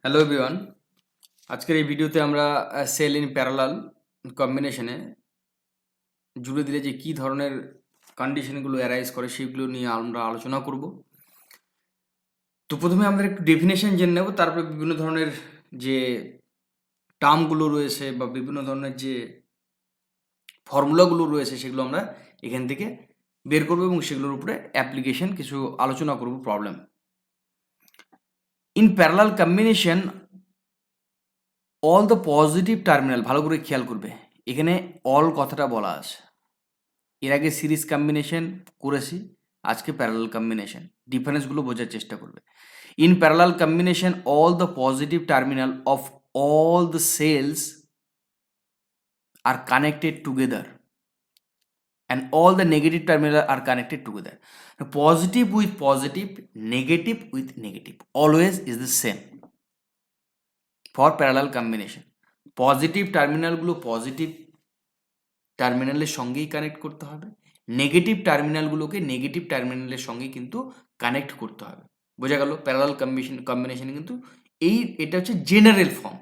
Hello everyone, আজকের এই ভিডিওতে আমরা সেল ইন প্যারালাল কম্বিনেশনে জুড়ে দিলে যে কী ধরনের কন্ডিশনগুলো অ্যারাইজ করে সেগুলো নিয়ে আমরা আলোচনা করব। তো প্রথমে আমরা একটু ডেফিনেশন জেনে নেব, তারপরে বিভিন্ন ধরনের যে টার্মগুলো রয়েছে বা বিভিন্ন ধরনের যে ফর্মুলাগুলো রয়েছে সেগুলো আমরা এখান থেকে বের করবো এবং সেগুলোর উপরে অ্যাপ্লিকেশন কিছু আলোচনা করব problem. In parallel combination all the positive terminal, ভালো করে খেয়াল করবে, এখানে অল কথাটা বলা আছে। এর আগে সিরিজ কম্বিনেশন করেছি, আজকে প্যারালাল কম্বিনেশন। ডিফারেন্সগুলো বোঝার চেষ্টা করবে। In parallel combination all the positive terminal of all the cells are connected together and all the negative terminal are connected together. Now, positive with positive, negative with negative always is the same for parallel combination. Positive টার্মিনালগুলো positive টার্মিনালের সঙ্গেই connect করতে হবে, negative টার্মিনালগুলোকে negative টার্মিনালের সঙ্গেই কিন্তু connect করতে হবে। বোঝা গেল? প্যারালাল কম্বিনেশনে কিন্তু এটা হচ্ছে জেনারেল ফর্ম,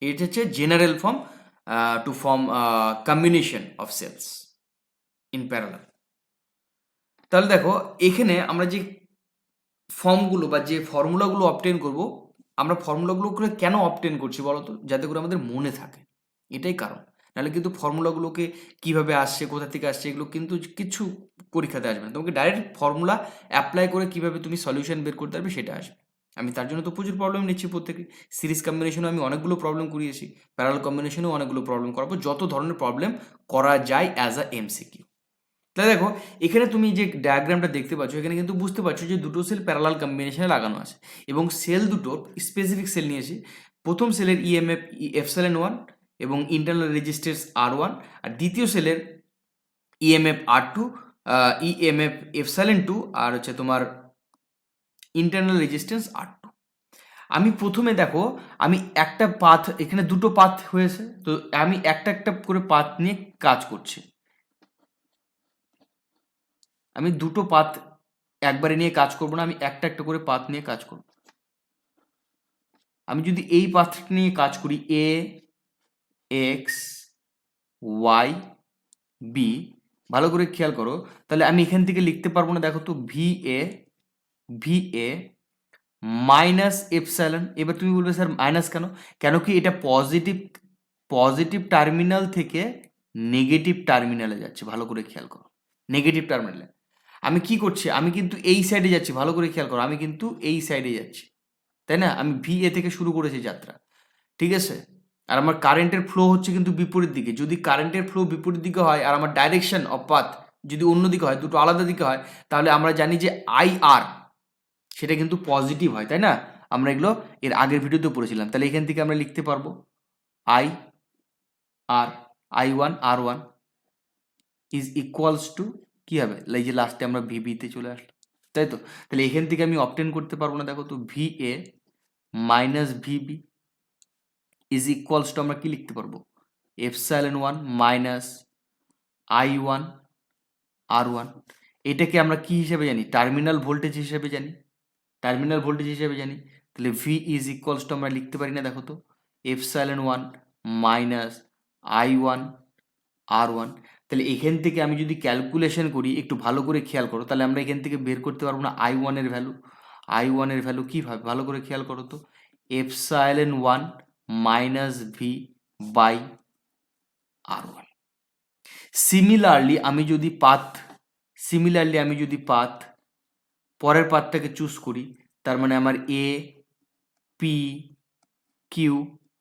এটা হচ্ছে general form to form combination of cells in parallel. তাহলে দেখো, এখানে আমরা যে ফর্মগুলো বা যে ফর্মুলাগুলো অবটেন করব, আমরা ফর্মুলাগুলো করে কেন অবটেন করছি বলো তো? যাতে করে আমাদের মনে থাকে, এটাই কারণ। নাহলে কিন্তু ফর্মুলাগুলোকে কিভাবে আসছে, কোথা থেকে আসছে, এগুলো কিন্তু কিছু পরীক্ষাতে আসবে না। তোমাকে ডাইরেক্ট ফর্মুলা অ্যাপ্লাই করে কিভাবে তুমি সলিউশন বের করতে পারবে সেটা আসবে। আমি তার জন্য তো প্রচুর প্রবলেম নিচ্ছি প্রত্যেকে। সিরিজ কম্বিনেশনেও আমি অনেকগুলো প্রবলেম করিয়েছি, প্যারালাল কম্বিনেশনেও অনেকগুলো প্রবলেম করাবো, যত ধরনের প্রবলেম করা যায় অ্যাজ আ এমসিকিউ। তাহলে দেখো, এখানে তুমি যে ডায়াগ্রামটা দেখতে পাচ্ছ, এখানে কিন্তু বুঝতে পারছো যে দুটো সেল প্যারালাল কম্বিনেশনে লাগানো আছে এবং সেল দুটো স্পেসিফিক সেল নিয়েছি। প্রথম সেলের ইএমএফ এফসাইলেন 1 এবং ইন্টারনাল রেজিস্ট্যান্স R1, আর দ্বিতীয় সেলের ইএমএফ R2, ইএমএফ এফসাইলেন 2, আর হচ্ছে তোমার ইন্টারনাল রেজিস্ট্যান্স R2। আমি প্রথমে দেখো, আমি একটা পাথ, এখানে দুটো পাথ হয়েছে, তো আমি একটা একটা করে পাথ নিয়ে কাজ করছি। আমি দুটো পাথ একবারে নিয়ে কাজ করব না, আমি একটা একটা করে পাথ নিয়ে কাজ করব। আমি যদি এই পাথটা নিয়ে কাজ করি, এ এক্স ওয়াই বি, ভালো করে খেয়াল করো, তাহলে আমি এখান থেকে লিখতে পারবো না। দেখো তো, ভি এ মাইনাস এপসাইলন। এবার তুমি বলবে স্যার মাইনাস কেন? কেন কি এটা পজিটিভ টার্মিনাল থেকে নেগেটিভ টার্মিনালে যাচ্ছে, ভালো করে খেয়াল করো। নেগেটিভ টার্মিনালে আমি কি করছি? আমি কিন্তু এই সাইডে যাচ্ছি, ভালো করে খেয়াল করো, আমি কিন্তু এই সাইডে যাচ্ছি, তাই না? আমি ভি এ থেকে শুরু করেছি যাত্রা, ঠিক আছে? আর আমার কারেন্টের ফ্লো হচ্ছে কিন্তু বিপরীত দিকে। যদি কারেন্টের ফ্লো বিপরীত দিকে হয় আর আমার ডাইরেকশন অফ পাথ যদি অন্য দিকে হয়, দুটো আলাদা দিকে হয়, তাহলে আমরা জানি যে IR সেটা কিন্তু পজিটিভ হয়, তাই না? আমরা এগুলো এর আগের ভিডিওতে পড়েছিলাম। তাহলে এখান থেকে আমরা লিখতে পারবো I1 R1 is equals two কি হবে? এই যে লাস্টে আমরা ভিবিতে চলে আসলাম, তাই তো? তাহলে এখান থেকে আমি অবটেন করতে পারবো না। দেখো তো, VA minus VB is equals to আমরা কি লিখতে পারবো? Epsilon 1 minus I1 R1। এটাকে আমরা কি হিসেবে জানি? টার্মিনাল ভোল্টেজ হিসেবে জানি, টার্মিনাল ভোল্টেজ হিসেবে জানি। তাহলে V ইজ ইকুয়ালস টু আমরা লিখতে পারি না? দেখো তো, এপসাইলন 1 মাইনাস I1 R1। তাহলে এখান থেকে আমি যদি ক্যালকুলেশন করি, একটু ভালো করে খেয়াল করো, তাহলে আমরা এখান থেকে বের করতে পারবো না I1 এর ভ্যালু। I1 এর ভ্যালু কীভাবে? ভালো করে খেয়াল করো তো, epsilon 1 minus V by R1। Similarly আমি যদি পাথ পরের পাথটাকে চুজ করি, তার মানে আমার এ পি কিউ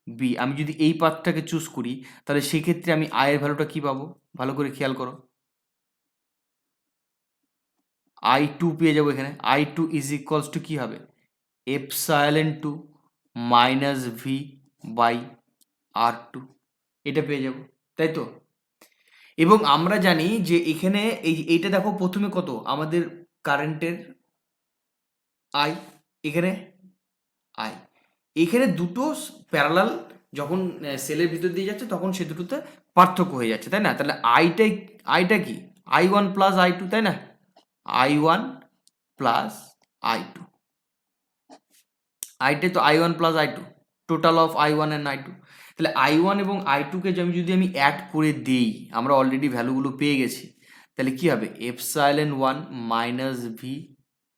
বি, আমি যদি এই পাথটাকে চুজ করি, তাহলে সেক্ষেত্রে আমি আয়ের ভ্যালুটা কি পাবো? ভালো করে খেয়াল করো, I2 পেয়ে যাবো। এখানে I2 ইজ ইকুয়ালস টু কী হবে? Epsilon 2 minus V by R2, এটা পেয়ে যাব, তাই তো? এবং আমরা জানি যে এখানে এইটা দেখো, প্রথমে কত আমাদের কারেন্টের I, এখানে I, এখানে দুটো প্যারালাল যখন সেলের ভিতর দিয়ে যাচ্ছে তখন সে দুটোতে পার্থক্য হয়ে যাচ্ছে, তাই না? তাহলে আইটা কি? I1 প্লাস I2, তাই না? I1 plus I2। আইটা তো i1 plus i2, total of i1 and i2। তাহলে i1 এবং i2কে যদি আমি অ্যাড করে দিই, আমরা অলরেডি ভ্যালুগুলো পেয়ে গেছি, তাহলে কি হবে epsilon 1 minus V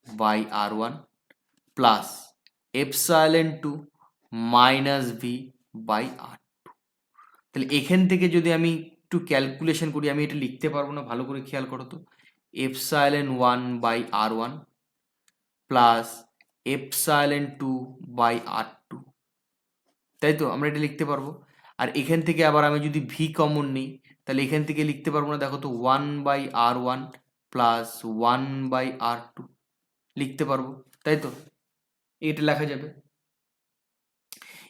by R one plus epsilon 2 minus V by R. তাহলে এখান থেকে যদি আমি একটু ক্যালকুলেশন করি, আমি এটা লিখতে পারবো না, ভালো করে খেয়াল করো তো, epsilon 1 by R one plus epsilon 2 by R two, তাই তো আমরা এটা লিখতে পারবো। আর এখান থেকে আবার আমি যদি ভি কমন নিই, তাহলে এখান থেকে লিখতে পারবো না, দেখো তো 1 by R one plus 1 by R two লিখতে পারবো, তাই তো এটা লেখা যাবে।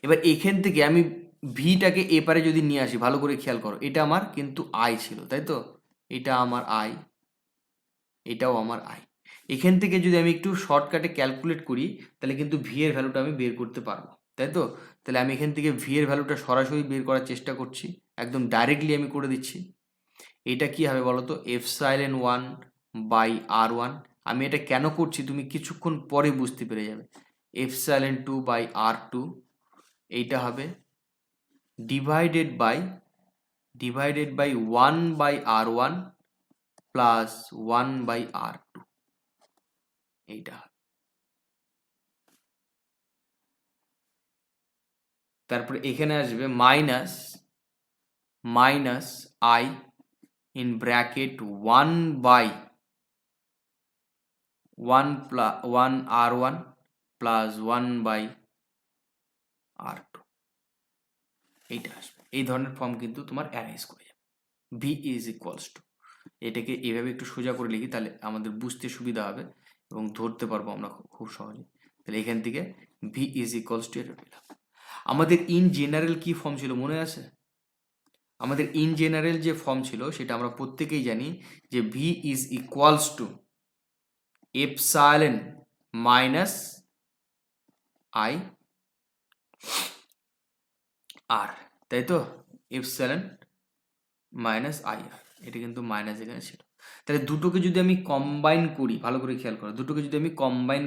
এবার এখান থেকে আমি ভিটাকে এপারে যদি নিয়ে আসি, ভালো করে খেয়াল করো, এটা আমার কিন্তু আই ছিল, তাই তো এটা আমার আই, এটাও আমার আই। এখান থেকে যদি আমি একটু শর্টকাটে ক্যালকুলেট করি, তাহলে কিন্তু ভি এর ভ্যালুটা আমি বের করতে পারবো, তাই তো। তাহলে আমি এখান থেকে ভি এর ভ্যালুটা সরাসরি বের করার চেষ্টা করছি, একদম ডাইরেক্টলি আমি করে দিচ্ছি। এটা কি হবে বলো তো, এপসাইলন 1 বাই আর ওয়ান। আমি এটা কেন করছি তুমি কিছুক্ষণ পরে বুঝতে পেরে যাবে। এপসাইলন 2 বাই আর টু, এইটা হবে divided by 1 by R one plus 1 by R two, এইটা। তারপরে এখানে আসবে minus I in bracket 1 by 1 R one plus 1 by R two, এইটা আসবে। এই ধরনের ফর্ম কিন্তু তোমার অ্যারেঞ্জ করে যাবে। ভি ইজ ইকুয়ালস টু, এটাকে এভাবে একটু সোজা করে লিখি, তাহলে আমাদের বুঝতে সুবিধা হবে এবং ধরতে পারবো আমরা খুব সহজে। তাহলে এখান থেকে ভি ইজ ইকুয়ালস টু এটা পেলাম। আমাদের ইন জেনারেল কি ফর্ম ছিল মনে আছে? আমাদের ইন জেনারেল যে ফর্ম ছিল সেটা আমরা প্রত্যেকেই জানি যে V is equals to epsilon minus I R, তাই তো এপসাইলন মাইনাস আই আর, এটা কিন্তু মাইনাস এখানে ছিল। তাহলে দুটোকে যদি আমি কম্বাইন করি, ভালো করে খেয়াল করো, দুটোকে যদি আমি কম্বাইন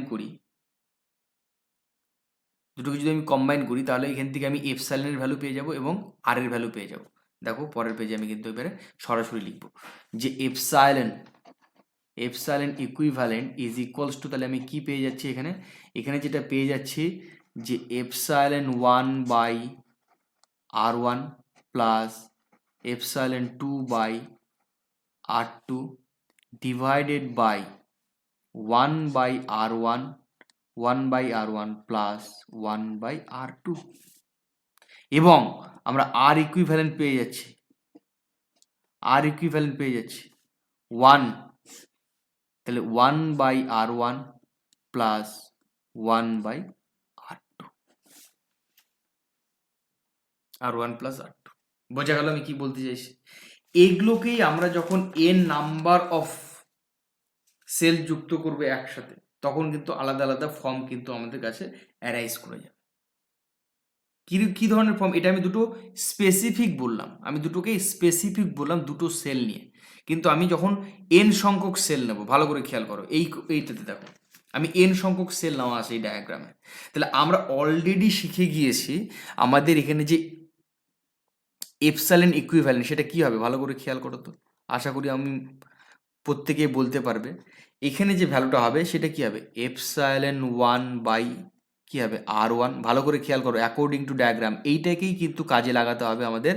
করি তাহলে এখান থেকে আমি এপসাইলনের ভ্যালু পেয়ে যাব এবং আর এর ভ্যালু পেয়ে যাব। দেখো পরের পেজে আমি কিন্তু এবারে সরাসরি লিখবো যে epsilon equivalent is equals two, তাহলে আমি কি পেয়ে যাচ্ছি এখানে যেটা পেয়ে যাচ্ছি যে epsilon 1 by R one plus epsilon 2 by R two divided by 1 by R one 1 by R one plus 1 by R two, এবং আমরা আর ইকুইভ্যালেন্ট পেয়ে যাচ্ছি 1, তাহলে 1 by R one plus 1 by R two, R one plus R two. বোঝা গেল আমি কি বলতে চাইছি? এগুলোকেই আমরা যখন এন নাম্বার অফ সেল যুক্ত করবে একসাথে, তখন কিন্তু আলাদা আলাদা ফর্ম কিন্তু আমাদের কাছে অ্যারাইজ করে যাবে। কি ধরনের ফর্ম? এটা আমি দুটো স্পেসিফিক বললাম, দুটো সেল নিয়ে। কিন্তু আমি যখন এন সংখ্যক সেল নেব, ভালো করে খেয়াল করো, এইটাতে দেখো আমি এন সংখ্যক সেল নেওয়া আছে এই ডায়াগ্রামে। তাহলে আমরা অলরেডি শিখে গিয়েছি আমাদের এখানে যে এপসাইলন ইকুইভ্যালেন্ট সেটা কি হবে, ভালো করে খেয়াল করো তো, আশা করি আমি প্রত্যেকেই বলতে পারবে। এখানে যে ভ্যালুটা হবে সেটা কি হবে, এপসাইলন 1 বাই কি হবে আর ওয়ান। ভালো করে খেয়াল করো, অ্যাকর্ডিং টু ডায়াগ্রাম এইটাকেই কিন্তু কাজে লাগাতে হবে আমাদের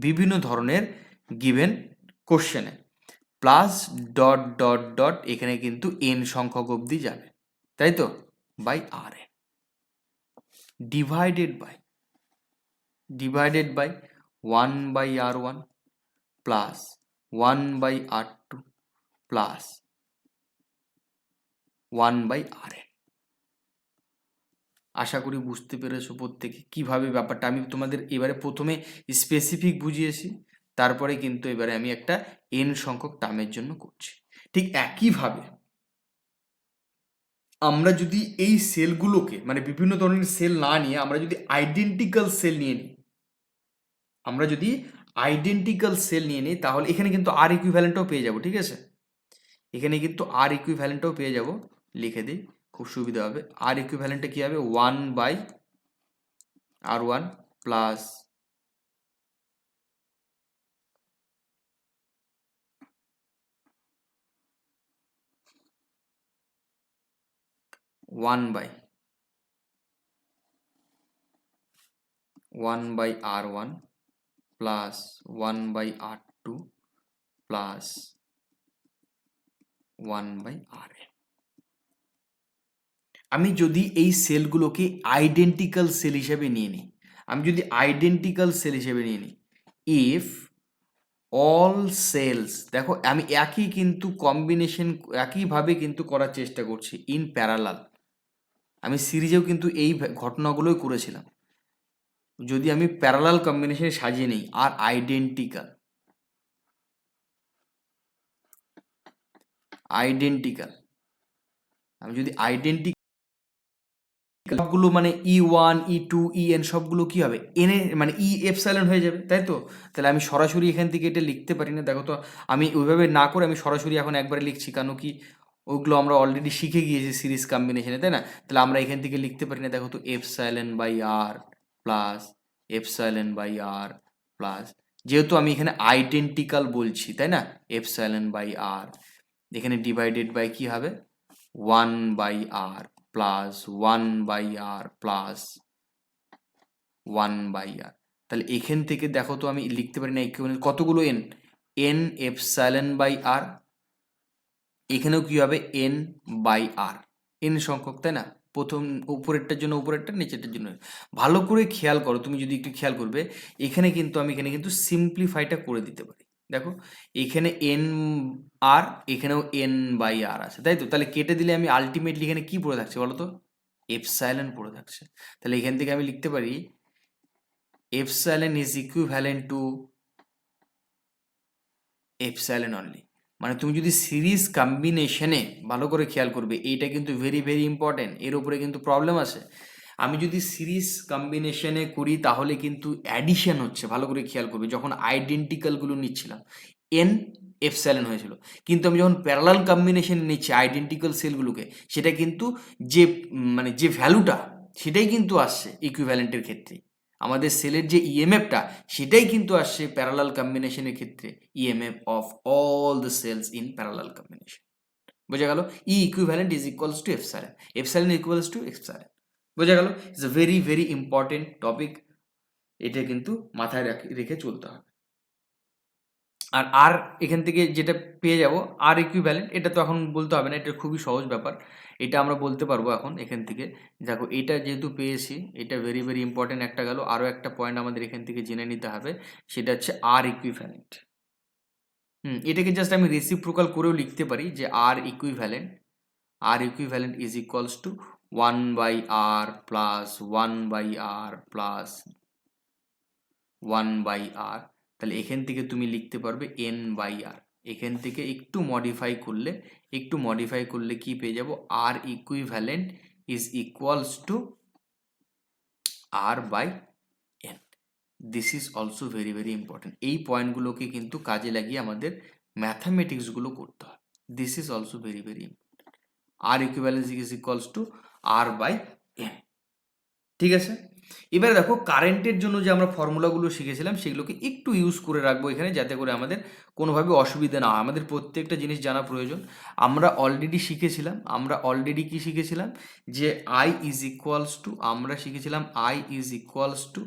বিভিন্ন ধরনের গিভেন কোশ্চেনে। প্লাস ডট ডট ডট এখানে কিন্তু এন সংখ্যক অবধি যাবে, তাই তো, by R N divided by 1 by R one plus 1 by R two plus 1 by R N. আশা করি বুঝতে পেরেছো প্রত্যেকে কিভাবে ব্যাপারটা। আমি তোমাদের এবারে প্রথমে স্পেসিফিক বুঝিয়েছি, তারপরে কিন্তু এবারে আমি একটা এন সংখ্যক টার্মের জন্য করছি। ঠিক একইভাবে আমরা যদি এই সেলগুলোকে মানে বিভিন্ন ধরনের সেল না নিয়ে আমরা যদি আইডেন্টিক্যাল সেল নিয়ে নিই, তাহলে এখানে কিন্তু আর ইকুইভ্যালেন্টও পেয়ে যাব। ঠিক আছে, এখানে কিন্তু আর ইকুইভ্যালেন্টও পেয়ে যাব, লিখে দিই খুব সুবিধা হবে। আর ইকুইভ্যালেন্টটা কি হবে, 1/r1 plus 1/r1 plus 1/r2 plus 1/rn। আমি যদি এই সেলগুলোকে আইডেন্টিক্যাল সেল হিসেবে নিয়ে নিই, ইফ অল সেলস, দেখো আমি একই কিন্তু কম্বিনেশন, একইভাবে কিন্তু করার চেষ্টা করছি ইন প্যারালাল। আমি সিরিজেও কিন্তু এই ঘটনাগুলোই করেছিলাম। যদি আমি প্যারালাল কম্বিনেশনে সাজিয়ে নিই আর আইডেন্টিক্যাল, আমি যদি সবগুলো মানে E1 E2 En সবগুলো কি হবে, এন এ মানে ই এপসাইলন হয়ে যাবে, তাই তো? তাহলে আমি সরাসরি এখান থেকে এটা লিখতে পারি না। দেখো তো, আমি ওইভাবে না করে আমি সরাসরি এখন একবারে লিখছি, কেন কি ওইগুলো আমরা অলরেডি শিখে গিয়েছি সিরিজ কম্বিনেশনে, তাই না? তাহলে আমরা এখান থেকে লিখতে পারি না। দেখো তো, epsilon by R plus epsilon by R plus, যেহেতু আমি এখানে আইডেন্টিক্যাল বলছি, তাই না, এপসাইলন বাই আর, এখানে ডিভাইডেড বাই কি হবে, 1/r plus 1/r plus 1/r। তাহলে এখান থেকে দেখো তো, আমি লিখতে পারি না কতগুলো এন, এন এপসাইলন বাই আর, এখানেও কি হবে এন বাই আর, এন সংখ্যক, তাই না? প্রথম উপরেরটার জন্য উপরেরটা, নিচেরটার জন্য। ভালো করে খেয়াল করো, তুমি যদি একটু খেয়াল করবে, এখানে কিন্তু আমি এখানে কিন্তু সিম্পলিফাইটা করে দিতে পারি। দেখো এখানে এন আর, এখানেও এন বাই আর আছে, তাই তো? তাহলে কেটে দিলে আমি আলটিমেটলি এখানে কি পড়ে থাকছে বলো তো, এপসাইলন পড়ে থাকছে। তাহলে এখান থেকে আমি লিখতে পারি epsilon is equivalent to epsilon only. মানে তুমি যদি সিরিজ কম্বিনেশনে, ভালো করে খেয়াল করবে, এইটা কিন্তু ভেরি ভেরি ইম্পর্টেন্ট, এর উপরে কিন্তু প্রবলেম আছে। আমি যদি সিরিজ কম্বিনেশনে করি তাহলে কিন্তু অ্যাডিশন হচ্ছে, ভালো করে খেয়াল করবে। যখন আইডেন্টিক্যালগুলো নিচ্ছিলাম এন এপসাইলন হয়েছিল, কিন্তু আমি যখন প্যারালাল কম্বিনেশনে নিচ্ছি আইডেন্টিক্যাল সেলগুলোকে, সেটা কিন্তু যে মানে যে ভ্যালুটা, সেটাই কিন্তু আসছে ইকুইভ্যালেন্টের ক্ষেত্রে। আমাদের সেলের যে ইএমএফটা, সেটাই কিন্তু আসছে প্যারালাল কম্বিনেশনের ক্ষেত্রে, EMF of all the cells in parallel combination. বোঝা গেল? E equivalent is equals to epsilon, epsilon equals to epsilon. বোঝা গেল? It's a very very important topic, এটা কিন্তু মাথায় রেখে চলতে হবে। আর আর এখান থেকে যেটা পেয়ে যাব আর ইকুইভ্যালেন্ট, এটা তো এখন বলতে হবে না, এটা খুবই সহজ ব্যাপার, এটা আমরা বলতে পারবো এখন এখান থেকে। দেখো এটা যেহেতু পেয়েছি, এটা ভেরি ভেরি ইম্পর্টেন্ট একটা গেল। আরও একটা পয়েন্ট আমাদের এখান থেকে জেনে নিতে হবে, সেটা হচ্ছে আর ইকুইভ্যালেন্ট। এটাকে জাস্ট আমি রেসিপ্রোকাল করেও লিখতে পারি যে R equivalent is equals to 1/r plus 1/r plus 1/r। তাহলে এখান থেকে তুমি লিখতে পারবে n/r। এখান থেকে একটু মডিফাই করলে কি পেয়ে যাব, R equivalent is equals to r/n। This is also very very important. এই পয়েন্টগুলোকে কিন্তু কাজে লাগিয়ে আমাদের ম্যাথামেটিক্সগুলো করতে হয়। This is also very very important. R equivalence is equals to r/n। ঠিক আছে? এবারে দেখো কারেন্টের জন্য যে আমরা ফর্মুলাগুলো শিখেছিলাম, সেগুলোকে একটু ইউজ করে রাখবো এখানে, যাতে করে আমাদের কোনোভাবে অসুবিধা না হয়। আমাদের প্রত্যেকটা জিনিস জানা প্রয়োজন। আমরা অলরেডি কি শিখেছিলাম, যে আই ইজ ইকুয়ালস টু, আমরা শিখেছিলাম I is equals to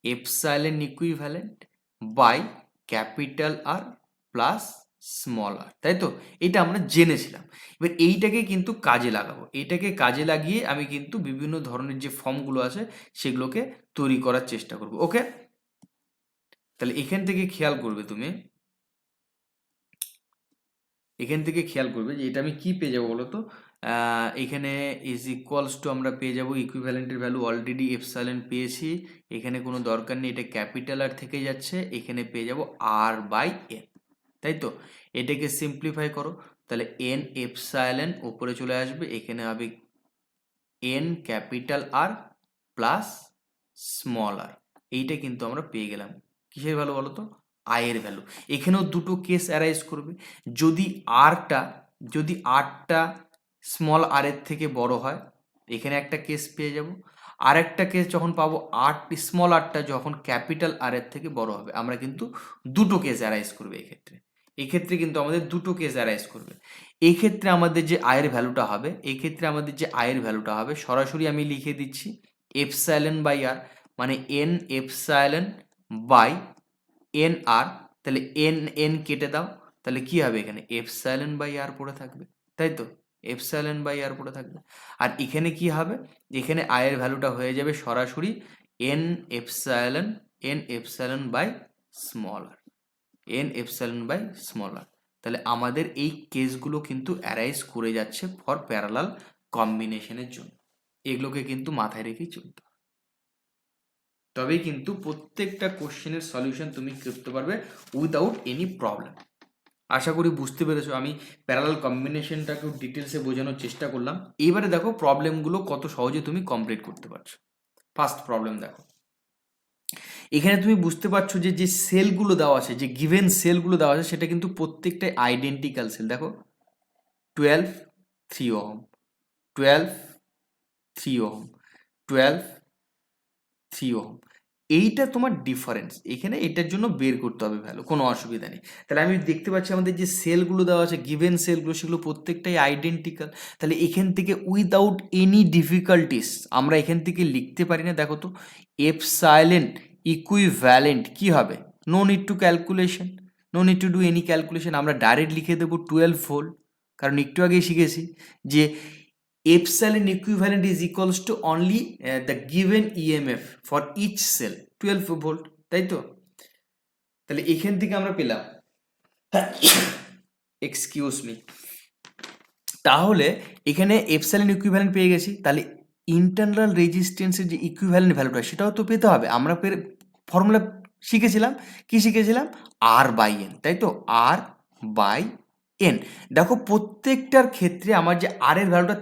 epsilon equivalent by capital R plus small R, তাই তো? এটা আমরা জেনেছিলাম। এবার এইটাকে কিন্তু কাজে লাগাবো, এইটাকে কাজে লাগিয়ে আমি কিন্তু বিভিন্ন ধরনের যে ফর্মগুলো আছে সেগুলোকে তৈরি করার চেষ্টা করব। ওকে, তাহলে এখান থেকে খেয়াল করবে তুমি, যে এটা আমি কি পেয়ে যাবো বলো তো, এখানে ইজ ইকুয়ালস টু আমরা পেয়ে যাবো ইকুইভ্যালেন্টের ভ্যালু অলরেডি এপসাইলন পেয়েছি, এখানে কোনো দরকার নেই, এটা ক্যাপিটাল আর থেকে যাচ্ছে, এখানে পেয়ে যাবো r/n, তাই তো? এটাকে সিম্পলিফাই করো, তাহলে n এপসাইলন উপরে চলে আসবে, এখানে হবে n capital R plus small R. এইটা কিন্তু আমরা পেয়ে গেলাম কিসের ভ্যালু বলো তো, আয়ের ভ্যালু। এখানেও দুটো কেস অ্যারাইজ করবে, যদি আরটা স্মল আর এর থেকে বড় হয়, এখানে একটা কেস পেয়ে যাব। আর একটা কেস যখন পাবো আর, স্মল আরটা যখন ক্যাপিটাল আর এর থেকে বড় হবে, আমরা কিন্তু দুটো কেস অ্যারাইজ করবে এক্ষেত্রে। এক্ষেত্রে কিন্তু আমাদের দুটো কেস অ্যারাইজ করবে। এই ক্ষেত্রে আমাদের যে আয়ের ভ্যালুটা হবে, এই ক্ষেত্রে আমাদের যে আয়ের ভ্যালুটা হবে, সরাসরি আমি লিখে দিচ্ছি এপসাইলন বাই আর, মানে এন এপসাইলন বাই এন আর। তাহলে এন এন কেটে দাও, তাহলে কি হবে এখানে এপসাইলন বাই আর পড়ে থাকবে, তাই তো? এপসাইলন বাই আর পড়ে থাকবে। আর এখানে কি হবে, এখানে আয়ের ভ্যালুটা হয়ে যাবে সরাসরি n epsilon by small R, n epsilon by small R. তাহলে আমাদের এই কেসগুলো কিন্তু অ্যারাইজ করে যাচ্ছে ফর প্যারালাল কম্বিনেশনের জন্য। এগুলোকে কিন্তু মাথায় রেখেই চলতে হবে, তবেই কিন্তু প্রত্যেকটা কোশ্চেনের সলিউশন তুমি করতে পারবে উইদাউট এনি প্রবলেম। আশা করি বুঝতে পেরেছো। আমি প্যারালাল কম্বিনেশনটাকেও ডিটেলসে বোঝানোর চেষ্টা করলাম। এইবারে দেখো প্রবলেমগুলো কত সহজে তুমি কমপ্লিট করতে পারছো। ফার্স্ট প্রবলেম দেখো, এখানে তুমি বুঝতে পারছো যে যে সেলগুলো দেওয়া আছে, যে গিভেন সেলগুলো দেওয়া আছে, সেটা কিন্তু প্রত্যেকটাই আইডেন্টিক্যাল সেল। দেখো 12 3 ওহম, 12 3 ওহম, 12 3 ওহম। এইটা তোমার ডিফারেন্স, এখানে এটার জন্য বের করতে হবে ভ্যালু, কোনো অসুবিধা নেই। তাহলে আমি দেখতে পাচ্ছি আমাদের যে সেলগুলো দেওয়া আছে, গিভেন সেলগুলো, সেগুলো প্রত্যেকটাই আইডেন্টিক্যাল। তাহলে এখান থেকে উইদাউট এনি ডিফিকাল্টিস আমরা এখান থেকে লিখতে পারি না। দেখো তো এপসাইলন ইকুইভ্যালেন্ট কি হবে, no need to calculation, no need to do any calculation, আমরা ডাইরেক্ট লিখে দেবো 12 ভোল্ট। কারণ একটু আগেই শিখেছি যে epsilon equivalent is equals to only the given EMF for each cell 12 volt, তাই তো? তাহলে এখান থেকে আমরা পেলাম, এক্সকিউজ মি, তাহলে এখানে এপসাইলন ইকুইভ্যালেন্ট পেয়ে গেছি। তাহলে ইন্টারনাল রেজিস্ট্যান্সের যে ইকুইভ্যালেন্ট ভ্যালুটা, সেটাও তো পেতে হবে। আমরা ফর্মুলা শিখেছিলাম, কি শিখেছিলাম, আর বাই এন, তাই তো? আর বাই এন। দেখো প্রত্যেকটার ক্ষেত্রে আমার যে আর এর ভ্যালুটা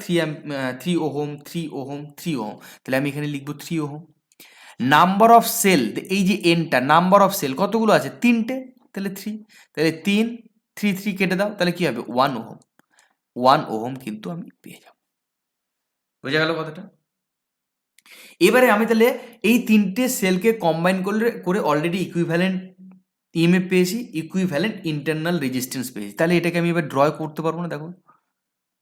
3 ওহম, 3 ওহম, 3 ওহম, তাহলে আমি এখানে লিখবো 3 ওহম। নাম্বার অফ সেল, এই যে এনটা, নাম্বার অফ সেল কতগুলো আছে, 3টে, তাহলে 3, তাহলে 3 3 3 কেটে দাও, তাহলে কি হবে 1 ওহম, 1 ওহম কিন্তু আমি পেয়ে যাব। বোঝা গেল কথাটা? এবারে আমি তাহলে এই তিনটে সেলকে কম্বাইন করে অলরেডি ইকুইভ্যালেন্ট ইএমএফ পেয়েছি, ইকুইভ্যালেন্ট ইন্টারনাল রেজিস্ট্যান্স পেয়েছি। তাহলে এটাকে আমি এবার ড্র করতে পারবো না। দেখো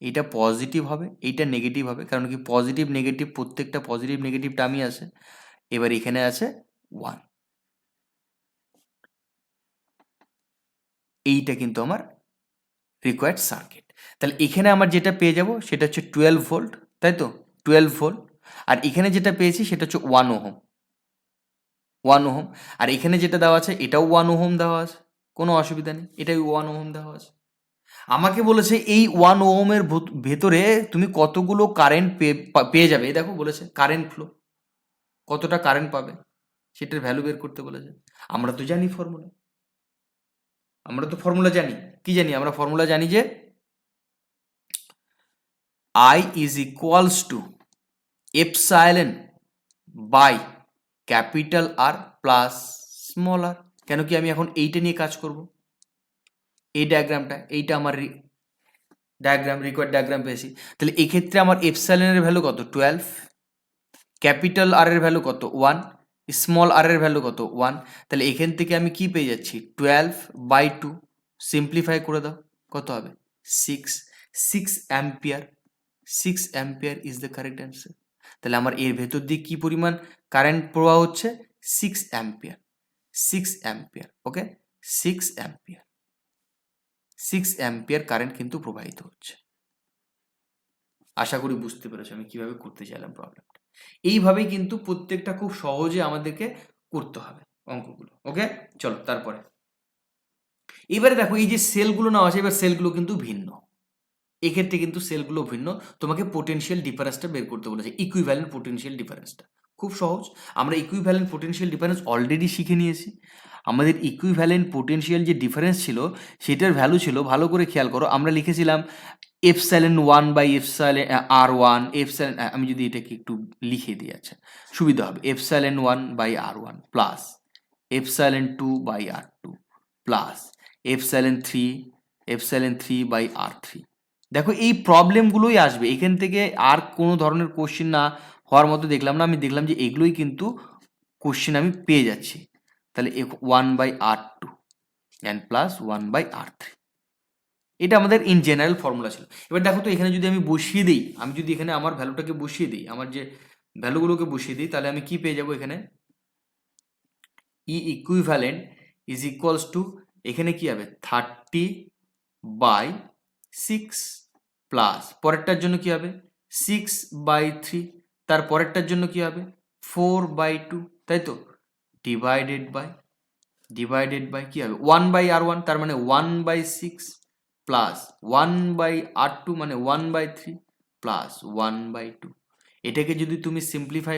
এইটা পজিটিভ হবে, এইটা নেগেটিভ হবে, কারণ কি পজিটিভ নেগেটিভ, প্রত্যেকটা পজিটিভ নেগেটিভ টার্মই আছে। এবার এখানে আছে 1, এইটা কিন্তু আমার রিকোয়ার্ড সার্কিট। তাহলে এখানে আমার যেটা পেয়ে যাব সেটা হচ্ছে 12 ভোল্ট, তাই তো? 12 ভোল্ট। আর এখানে যেটা পেয়েছি সেটা হচ্ছে 1 ওহম, 1 ওহম। আর এখানে যেটা দেওয়া আছে এটাও 1 ওহম দেওয়া আছে, কোনো অসুবিধা নেই, এটাই 1 ওহম দেওয়া আছে। আমাকে বলেছে এই 1 ওহমের ভেতরে তুমি কতগুলো কারেন্ট পেয়ে যাবে। এই দেখো বলেছে কারেন্ট ফ্লো, কতটা কারেন্ট পাবে সেটার ভ্যালু বের করতে বলেছে। আমরা তো জানি ফর্মুলা, আমরা তো ফর্মুলা জানি, কি জানি আমরা ফর্মুলা জানি যে I is equals to epsilon by capital R plus small R. কেন কি আমি এখন এইটা নিয়ে কাজ করব, এই ডায়াগ্রামটা, এইটা আমার ডায়াগ্রাম, রিকোয়ার্ড ডায়াগ্রাম পেয়েছি। তাহলে এই ক্ষেত্রে আমার এপসাইলনের ভ্যালু কত 12, ক্যাপিটাল আর এর ভ্যালু কত 1, স্মল আর এর ভ্যালু কত 1। তাহলে এখান থেকে আমি কি পেয়ে যাচ্ছি 12/2, সিম্পলিফাই করে দাও, কত হবে 6 ampere. 6 ampere is the correct answer. তাহলে আমার এর ভেতর দিয়ে কি পরিমাণ কারেন্ট প্রবাহ হচ্ছে 6 অ্যাম্পিয়ার, 6 অ্যাম্পিয়ার, ওকে 6 অ্যাম্পিয়ার, 6 অ্যাম্পিয়ার কারেন্ট কিন্তু প্রবাহিত হচ্ছে। আশা করি বুঝতে পেরেছো আমি কিভাবে করতে চাইলাম প্রবলেমটা। এইভাবেই কিন্তু প্রত্যেকটা খুব সহজে আমাদেরকে করতে হবে অঙ্কগুলো, ওকে। চলো তারপরে এবারে দেখো এই যে সেলগুলো নেওয়া আছে, এবার সেলগুলো কিন্তু ভিন্ন, এক্ষেত্রে কিন্তু সেলগুলো ভিন্ন। তোমাকে পোটেনশিয়াল ডিফারেন্সটা বের করতে বলেছে, ইকুইভ্যালেন্ট পোটেনশিয়াল ডিফারেন্সটা। খুব সহজ, আমরা ইকুইভ্যালেন্ট পোটেনশিয়াল ডিফারেন্স অলরেডি শিখে নিয়েছি। আমাদের ইকুইভ্যালেন্ট পোটেনশিয়াল যে ডিফারেন্স ছিল সেটার ভ্যালু ছিল, ভালো করে খেয়াল করো, আমরা লিখেছিলাম এপসাইলন 1/এপসাইলন R1, এপসাইলন, আমি যদি এটাকে একটু লিখে দিই, আচ্ছা সুবিধা হবে, epsilon 1/R1 plus epsilon 2/R2 plus epsilon 3/R3 দেখো এই প্রবলেমগুলোই আসবে এখান থেকে, আর কোনো ধরনের কোশ্চেন না হওয়ার মতো দেখলাম না। আমি দেখলাম যে এগুলোই কিন্তু কোশ্চেন আমি পেয়ে যাচ্ছি। তাহলে 1/r2 অ্যান্ড প্লাস 1/r3, এটা আমাদের ইন জেনারেল ফর্মুলা ছিল। এবার দেখো তো এখানে যদি আমি বসিয়ে দিই, আমি যদি এখানে আমার ভ্যালুটাকে বসিয়ে দিই, আমার যে ভ্যালুগুলোকে বসিয়ে দিই, তাহলে আমি কি পেয়ে যাবো এখানে, ই ইকুইভ্যালেন্ট ইজ ইকুয়ালস টু, এখানে কি হবে 30/6 প্লাস পরেরটার জন্য কি হবে 6/3, তার পরেরটার জন্য কি হবে 4/2, তাই তো, ডিভাইডেড বাই কি হবে 1/r1, তার মানে 1/6 প্লাস 1/r2 মানে 1/3 প্লাস 1/2। এটাকে যদি তুমি সিম্পলিফাই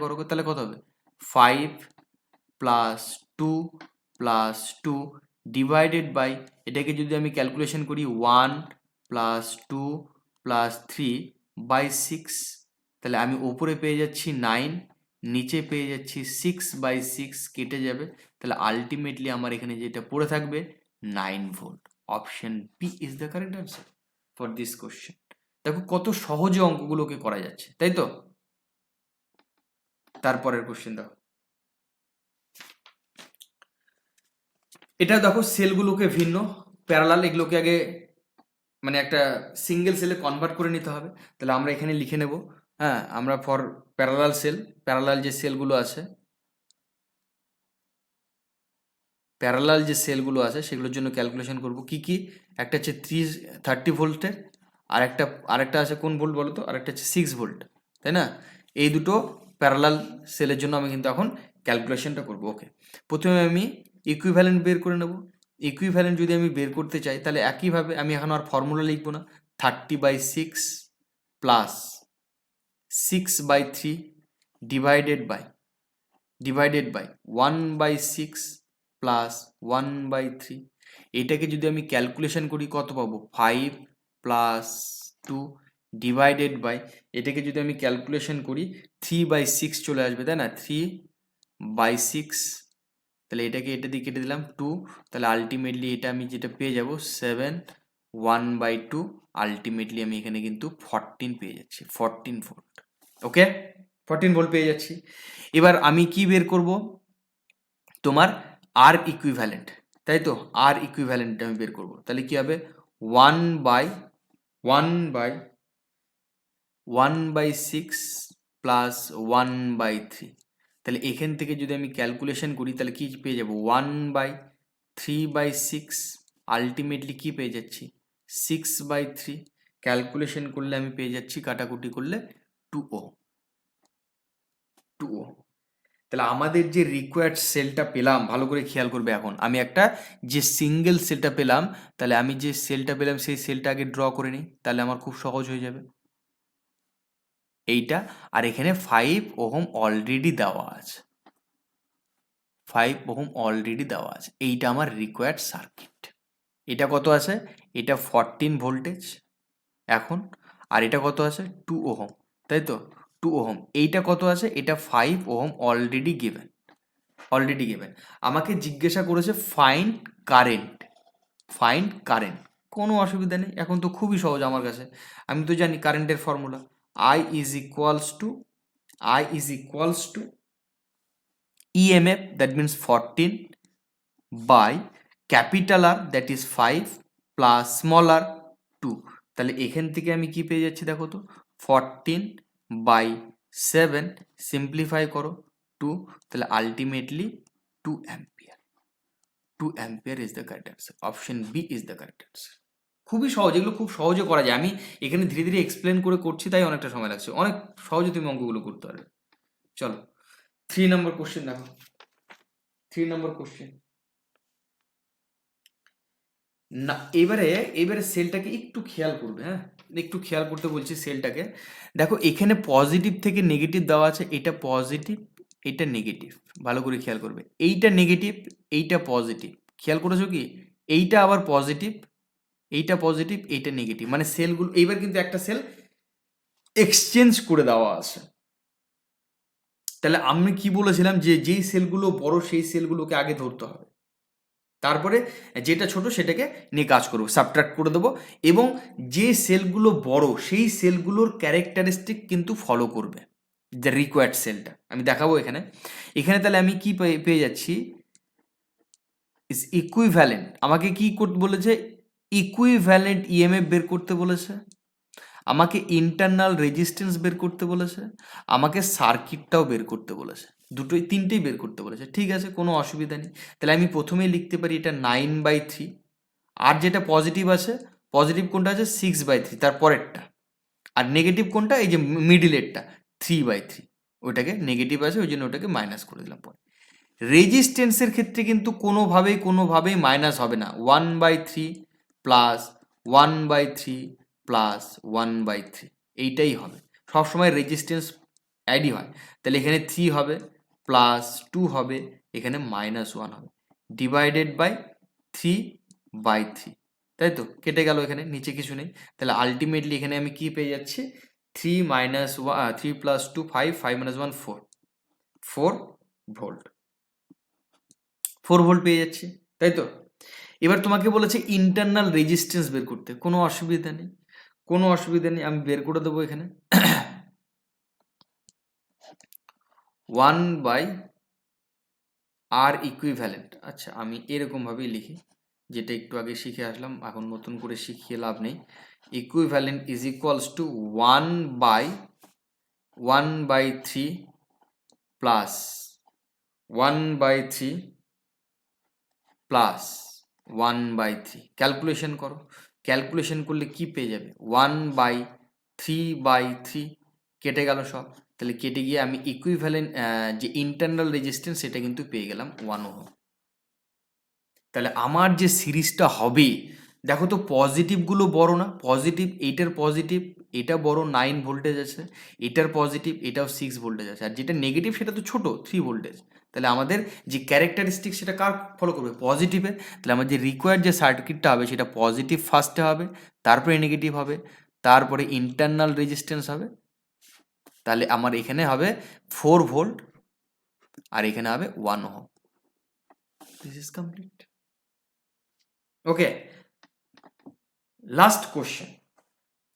করো, তাহলে কত হবে 5 প্লাস 2 প্লাস 2 ডিভাইডেড বাই, এটাকে যদি আমি ক্যালকুলেশন করি 1 প্লাস 2 প্লাস 3/6, তাহলে আমি ওপরে পেয়ে যাচ্ছি 9, নিচে পেয়ে যাচ্ছি 6/6, কেটে যাবে, তাহলে আলটিমেটলি আমার এখানে যেটা পড়ে থাকবে 9 volt. Option B is the correct answer for this question. দেখো কত সহজে অঙ্কগুলোকে করা যাচ্ছে, তাই তো। তারপরের কোশ্চেন দেখো, এটা দেখো সেলগুলোকে ভিন্ন প্যারালাল, এগুলোকে আগে মানে একটা সিঙ্গেল সেলে কনভার্ট করে নিতে হবে। তাহলে আমরা এখানে লিখে নেব, হ্যাঁ, আমরা ফর প্যারালাল সেল, প্যারালাল যে সেলগুলো আছে সেগুলোর জন্য ক্যালকুলেশন করব কি কি। একটা হচ্ছে 30 ভোল্টের, আরেকটা আছে কোন ভোল্ট বলো তো, আরেকটা হচ্ছে 6 ভোল্ট, তাই না। এই দুটো প্যারালাল সেলের জন্য আমি কিন্তু এখন ক্যালকুলেশনটা করব। ওকে, প্রথমে আমি ইকুইভ্যালেন্ট বের করে নেব। ইকুইভ্যালেন্ট যদি আমি বের করতে চাই, তাহলে একইভাবে আমি এখন আর ফর্মুলা লিখবো না, 30/6 প্লাস 6/3 ডিভাইডেড বাই 1/6 প্লাস 1/3। এটাকে যদি আমি ক্যালকুলেশন করি কত পাবো 5 প্লাস 2 ডিভাইডেড বাই, এটাকে যদি আমি ক্যালকুলেশন করি 3/6 চলে আসবে, তাই না, 3/6, তাহলে এটাকে এটা দিয়ে কেটে দিলাম 2, তাহলে আলটিমেটলি এটা আমি যেটা পেয়ে যাব 7, 1/2, আলটিমেটলি আমি এখানে কিন্তু 14 পেয়ে যাচ্ছি, 14 ভোল্ট। ওকে, 14 ভোল্ট পেয়ে যাচ্ছি। এবার আমি কি বের করব, তোমার আর ইকুইভ্যালেন্ট, তাই তো, আর ইকুইভ্যালেন্ট আমি বের করব। তাহলে কি হবে 1/6 প্লাস 1/3, তাহলে এখান থেকে যদি আমি ক্যালকুলেশন করি তাহলে কি পেয়ে যাব 1/3/6, আলটিমেটলি কি পেয়ে যাচ্ছি 6/3, ক্যালকুলেশন করলে আমি পেয়ে যাচ্ছি কাটাকুটি করলে 2 Ω। তাহলে আমাদের যে রিকোয়ার্ড সেলটা পেলাম, ভালো করে খেয়াল করবে, এখন আমি একটা যে সিঙ্গেল সেলটা পেলাম, তাহলে আমি যে সেলটা পেলাম সেই সেলটা আগে ড্র করে নিই, তাহলে আমার খুব সহজ হয়ে যাবে এইটা। আর এখানে 5 ওহম অলরেডি দেওয়া আছে, 5 ওহম অলরেডি দেওয়া আছে, এইটা আমার রিকোয়ার্ড সার্কিট। এটা কত আছে, এটা 14 ভোল্টেজ এখন, আর এটা কত আছে 2 ওহম, তাই তো, 2 ওহম। এইটা কত আছে, এটা 5 ওহম অলরেডি গিভেন। আমাকে জিজ্ঞাসা করেছে ফাইন্ড কারেন্ট, কোনো অসুবিধা নেই, এখন তো খুবই সহজ আমার কাছে। আমি তো জানি কারেন্টের formula, I is equals to EMF, that means 14 by capital R, that is 5 plus small r 2। তাহলে এখান থেকে আমি কি পেয়ে যাচ্ছি দেখো তো, 14/7 সিম্পলিফাই করো 2, তাহলে ultimately 2 ampere. 2 ampere is the correct answer, option B is the correct answer. খুবই সহজ, এগুলো খুব সহজে করা যায়। আমি এখানে ধীরে ধীরে এক্সপ্লেন করে করছি, তাই অনেকটা সময় লাগছে, অনেক সহজে তুমি অঙ্কগুলো করতে পারবে। চলো 3 নম্বর কোশ্চেন দেখো, 3 নম্বর কোশ্চেন না, এবারে সেলটাকে একটু খেয়াল করবে, হ্যাঁ, একটু খেয়াল করতে বলছি সেলটাকে। দেখো এখানে পজিটিভ থেকে নেগেটিভ দেওয়া আছে, এটা পজিটিভ, এটা নেগেটিভ, ভালো করে খেয়াল করবে, এইটা নেগেটিভ, এইটা পজিটিভ, খেয়াল করেছো কি, এইটা আবার পজিটিভ, এইটা পজিটিভ, এইটা নেগেটিভ, মানে সেলগুলো এইবার কিন্তু একটা সেল এক্সচেঞ্জ করে দেওয়া আছে। তাহলে আমি কি বলেছিলাম যে যেই সেলগুলো বড় সেই সেলগুলোকে আগে ধরতে হবে, তারপরে যেটা ছোট সেটাকে নিয়ে কাজ করবো, সাবট্রাক্ট করে দেবো, এবং যে সেলগুলো বড় সেই সেলগুলোর ক্যারেক্টারিস্টিক কিন্তু ফলো করবে দ্য রিকোয়ার্ড সেলটা। আমি দেখাবো এখানে। এখানে তাহলে আমি কি পেয়ে যাচ্ছি, ইজ ইকুইভ্যালেন্ট। আমাকে কি করতে বলেছে, ইকুইভ্যালেন্ট ইএমএফ বের করতে বলেছে, আমাকে ইন্টারনাল রেজিস্ট্যান্স বের করতে বলেছে, আমাকে সার্কিটটাও বের করতে বলেছে, দুটোই তিনটেই বের করতে বলেছে। ঠিক আছে, কোনো অসুবিধা নেই। তাহলে আমি প্রথমেই লিখতে পারি এটা 9/3, আর যেটা পজিটিভ আছে, পজিটিভ কোনটা আছে 6/3 তার পরেরটা, আর নেগেটিভ কোনটা এই যে মিডিলেরটা 3/3, ওইটাকে নেগেটিভ আছে ওই জন্য ওটাকে মাইনাস করে দিলাম পরে। রেজিস্ট্যান্সের ক্ষেত্রে কিন্তু কোনোভাবেই মাইনাস হবে না, 1/3 প্লাস 1/3 প্লাস 1/3 এইটাই হবে সবসময়, রেজিস্ট্যান্স অ্যাডই হয়। তাহলে এখানে 3 হবে, প্লাস 2 হবে, এখানে -1 হবে, ডিভাইডেড বাই 3/3, তাই তো? কেটে গেল, এখানে নিচে কিছু নেই। তাহলে আলটিমেটলি এখানে আমি কি পেয়ে যাচ্ছি, 3 + 2 5, 5 - 1 4, 4 ভোল্ট, 4 ভোল্ট পেয়ে যাচ্ছি, তাই তো? এবার তোমাকে বলেছে ইন্টারনাল রেজিস্ট্যান্স বের করতে, কোনো অসুবিধা নেই, কোনো অসুবিধা নেই, আমি বের করে দেবো এখানে 1/R ইকুইভ্যালেন্ট। আচ্ছা, আমি এরকমভাবেই লিখি, যেটা একটু আগে শিখে আসলাম, এখন নতুন করে শিখিয়ে লাভ নেই। Equivalent is equals two 1/1/3 plus 1/3 plus 1/3। Calculation করো, ক্যালকুলেশন করলে কি পেয়ে যাবে, 1/3/3 কেটে গেল সব। তাহলে কেটে গিয়ে আমি ইকুইভ্যালেন্ট যে ইন্টারনাল রেজিস্ট্যান্স সেটা কিন্তু পেয়ে গেলাম 1 ওহম। তাহলে আমার যে সিরিজটা হবে, দেখো তো পজিটিভগুলো বড় না, পজিটিভ, এইটার পজিটিভ এটা বড় 9 ভোল্টেজ আছে, এটার পজিটিভ এটাও 6 ভোল্টেজ আছে, আর যেটা নেগেটিভ সেটা তো ছোট 3 ভোল্টেজ। তাহলে আমাদের যে ক্যারেক্টারিস্টিক সেটা কার ফলো করবে, পজিটিভের। তাহলে আমার যে রিকোয়ার্ড যে সার্কিটটা হবে সেটা পজিটিভ ফার্স্টে হবে, তারপরে নেগেটিভ হবে, তারপরে ইন্টারনাল রেজিস্ট্যান্স হবে। তাহলে আমার এখানে হবে 4 ভোল্ট আর এখানে হবে 1 ohm. This is complete. Okay, last question,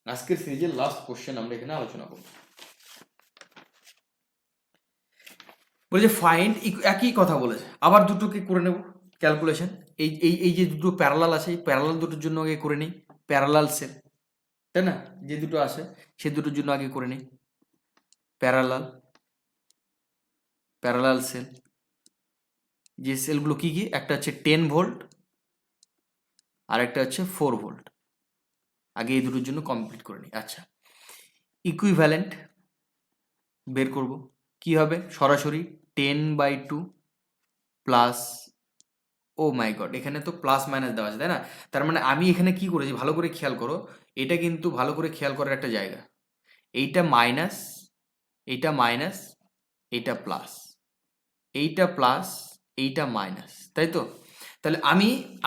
আজকের সিরিজের লাস্ট কোশ্চেন আমরা এখানে আলোচনা করব। বলেছে ফাইন্ড, একই কথা বলেছে, আবার দুটোকে করে নেব ক্যালকুলেশন। এই যে দুটো প্যারালাল আছে, এই প্যারালাল দুটোর জন্য আগে করে নিই প্যারালাল সেল, তাই না? যে দুটো আছে সে দুটোর জন্য আগে করে নিই প্যারালাল, প্যারালাল সেল। যে সেলগুলো কি কি, একটা হচ্ছে 10 ভোল্ট আর একটা হচ্ছে 4 ভোল্ট, আগে এই দুটোর জন্য কমপ্লিট করে নিই। আচ্ছা, ইকুইভ্যালেন্ট বের করব, কি হবে, সরাসরি 10/2 প্লাস, ও মাই গড, এখানে তো প্লাস মাইনাস দেওয়া আছে, তাই না? তার মানে আমি এখানে কি করেছি, ভালো করে খেয়াল করো, এটা কিন্তু ভালো করে খেয়াল করার একটা জায়গা, এইটা মাইনাস, এইটা মাইনাস, এইটা প্লাস, এইটা প্লাস, এইটা মাইনাস, তাই তো? তাহলে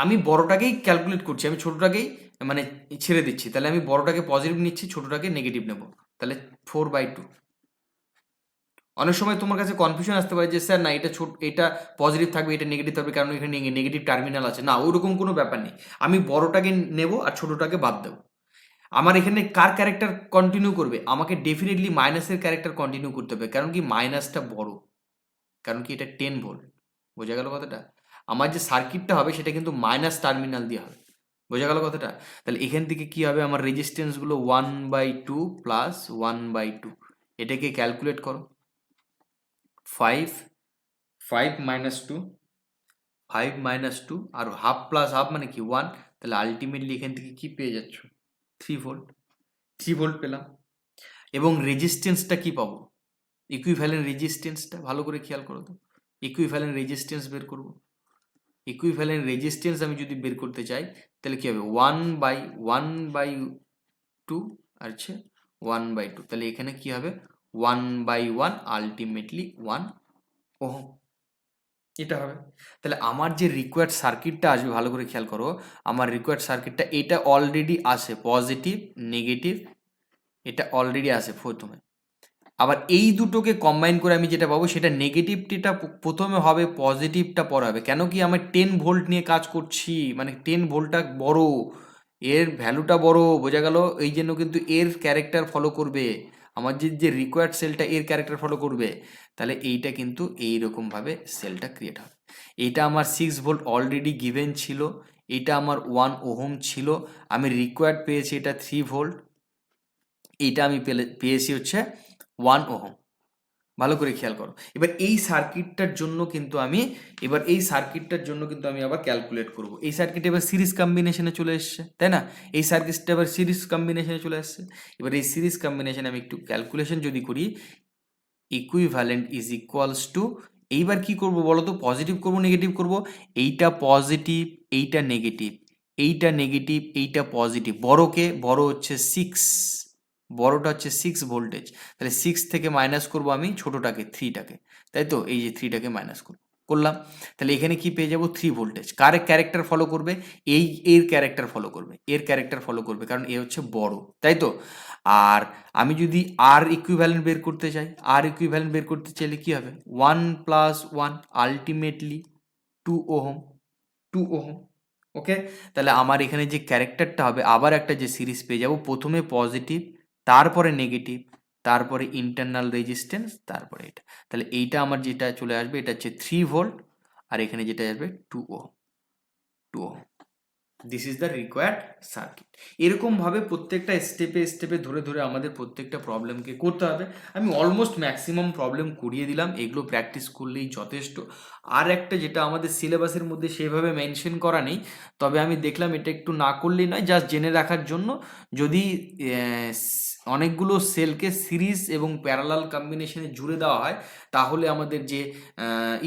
আমি বড়টাকেই ক্যালকুলেট করছি, আমি ছোটটাকেই মানে ছেড়ে দিচ্ছি। তাহলে আমি বড়টাকে পজিটিভ নিচ্ছি, ছোটটাকে নেগেটিভ নেব। তাহলে 4/2। অনেক সময় তোমার কাছে কনফিউশন আসতে পারে যে স্যার না, এটা এটা পজিটিভ থাকবে এটা নেগেটিভ থাকবে, কারণ এখানে নেগেটিভ টার্মিনাল আছে। না, ওরকম কোনো ব্যাপার নেই, আমি বড়টাকে নেব আর ছোটটাকে বাদ দেবো। আমার এখানে কার ক্যারেক্টার কন্টিনিউ করবে, আমাকে ডেফিনেটলি মাইনাসের ক্যারেক্টার কন্টিনিউ করতে হবে, কারণ কি মাইনাসটা বড়, কারণ কি এটা 10 ভোল্ট। বোঝা গেল কথাটা? আমার যে সার্কিটটা হবে সেটা কিন্তু মাইনাস টার্মিনাল দিয়ে হবে। বোঝা গেল কথাটা? তাহলে এখান থেকে কি হবে, আমার রেজিস্ট্যান্সগুলো 1/2 প্লাস 1/2, এটাকে ক্যালকুলেট করো। 5 -2, 5 - 2 আর হাফ প্লাস হাফ মানে কি 1। তাহলে আলটিমেটলি এখান থেকে কি পেয়ে যাচ্ছ, 3 ভোল্ট, 3 ভোল্ট পেলাম। এবং রেজিস্ট্যান্সটা কি পাবো, ইকুইভ্যালেন্ট রেজিস্ট্যান্সটা ভালো করে খেয়াল করো তো। ইকুইভ্যালেন্ট রেজিস্ট্যান্স বের করব, ইকুইভ্যালেন্ট রেজিস্ট্যান্স আমি যদি বের করতে চাই তাহলে কি হবে, 1/2 আর হচ্ছে 1/2। তাহলে এখানে কি হবে, 1/1 আলটিমেটলি 1 ওহম, এটা হবে। তাহলে আমার যে রিকোয়ার্ড সার্কিটটা আসবে, ভালো করে খেয়াল করো, আমার রিকোয়ার্ড সার্কিটটা এটা অলরেডি আসে, পজিটিভ নেগেটিভ এটা অলরেডি আসে প্রথমে, আবার এই দুটোকে কম্বাইন করে আমি যেটা পাবো সেটা নেগেটিভটা প্রথমে হবে, পজিটিভটা পরে হবে। কেন কি আমি 10 ভোল্ট নিয়ে কাজ করছি, মানে 10 ভোল্টটা বড়, এর ভ্যালুটা বড়, বোঝা গেল? এই জন্য কিন্তু এর ক্যারেক্টার ফলো করবে, আমার যে রিকোয়ার্ড সেলটা এর ক্যারেক্টার ফলো করবে। তাহলে এইটা কিন্তু এইরকমভাবে সেলটা ক্রিয়েট হবে। এইটা আমার 6 ভোল্ট অলরেডি গিভেন ছিল, এটা আমার 1 ওহম ছিল, আমি রিকোয়ার্ড পেয়েছি এটা 3 ভোল্ট, এইটা আমি পেয়েছি হচ্ছে 1 ওহম। ভালো করে খেয়াল করো। এবার এই সার্কিটটার জন্য কিন্তু আমি আবার ক্যালকুলেট করব। এই সার্কিট এবার সিরিজ কম্বিনেশনে চলে এসছে, তাই না? এই সার্কিটটা এবার সিরিজ কম্বিনেশনে চলে আসছে। এবার এই সিরিজ কম্বিনেশনে আমি একটু ক্যালকুলেশন যদি করি, ইকুইভ্যালেন্ট ইজ ইকুয়ালস টু, এইবার কি করব বলো তো? পজিটিভ করব, নেগেটিভ করব? এইটা পজিটিভ, এইটা নেগেটিভ, এইটা নেগেটিভ, এইটা পজিটিভ। বড় হচ্ছে 6, বড়টা হচ্ছে 6 ভোল্টেজ, তাহলে 6 থেকে মাইনাস করব আমি ছোটটাকে 3টাকে, তাই তো? এই যে 3টাকে মাইনাস করলাম, তাহলে এখানে কি পেয়ে যাব? 3 ভোল্টেজ। কার ক্যারেক্টার ফলো করবে? এর ক্যারেক্টার ফলো করবে, এর ক্যারেক্টার ফলো করবে, কারণ এ হচ্ছে বড়, তাই তো? আর আমি যদি আর ইকুইভ্যালেন্ট বের করতে চাই, আর ইকুইভ্যালেন্ট বের করতে চাইলে কি হবে? 1 প্লাস 1 আলটিমেটলি 2 ওহম, 2 ওহম। ওকে, তাহলে আমার এখানে যে ক্যারেক্টারটা হবে, আবার একটা যে সিরিজ পেয়ে যাব, প্রথমে পজিটিভ, তারপরে নেগেটিভ, তারপরে ইন্টারনাল রেজিস্ট্যান্স, তারপরে এটা। তাহলে এইটা আমার যেটা চলে আসবে, এটা হচ্ছে 3 ভোল্ট, আর এখানে যেটা আসবে 2 ohm, 2 ohm. This is the required circuit. এরকমভাবে প্রত্যেকটা স্টেপে ধরে ধরে আমাদের প্রত্যেকটা প্রবলেমকে করতে হবে। আমি অলমোস্ট ম্যাক্সিমাম প্রবলেম করিয়ে দিলাম, এগুলো প্র্যাকটিস করলেই যথেষ্ট। আর একটা যেটা আমাদের সিলেবাসের মধ্যে সেভাবে মেনশন করা নেই, তবে আমি দেখলাম এটা একটু না করলেই নয়, জাস্ট জেনে রাখার জন্য। যদি অনেকগুলো সেলকে সিরিজ এবং প্যারালাল কম্বিনেশনে জুড়ে দেওয়া হয়, তাহলে আমাদের যে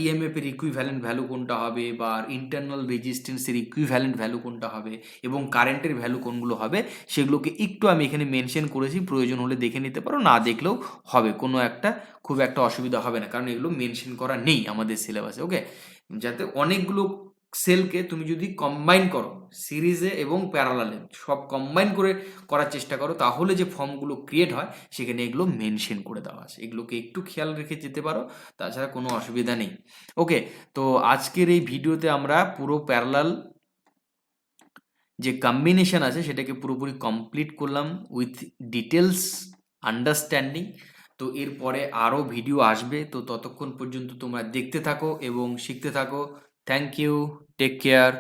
ইএমএফ এর ইকুইভ্যালেন্ট ভ্যালু কোনটা হবে, বা ইন্টারনাল রেজিস্ট্যান্সের ইকুইভ্যালেন্ট ভ্যালু কোনটা হবে, এবং কারেন্টের ভ্যালু কোনগুলো হবে, সেগুলোকে একটু আমি এখানে মেনশন করেছি। প্রয়োজন হলে দেখে নিতে পারো, না দেখলেও হবে, খুব একটা অসুবিধা হবে না, কারণ এগুলো মেনশন করা নেই আমাদের সিলেবাসে। ওকে, যাতে অনেকগুলো সেলকে তুমি যদি কম্বাইন করো সিরিজে এবং প্যারালালে, সব কম্বাইন করে করার চেষ্টা করো, তাহলে যে ফর্মগুলো ক্রিয়েট হয় সেখানে এগুলো মেনশন করে দেওয়া আছে, এগুলোকে একটু খেয়াল রেখে যেতে পারো, তাছাড়া কোনো অসুবিধা নেই। ওকে, তো আজকের এই ভিডিওতে আমরা পুরো প্যারালাল যে কম্বিনেশন আছে সেটাকে পুরোপুরি কমপ্লিট করলাম উইথ ডিটেলস আন্ডারস্ট্যান্ডিং। তো এরপরে আরও ভিডিও আসবে, তো ততক্ষণ পর্যন্ত তোমরা দেখতে থাকো এবং শিখতে থাকো। Thank you, take care.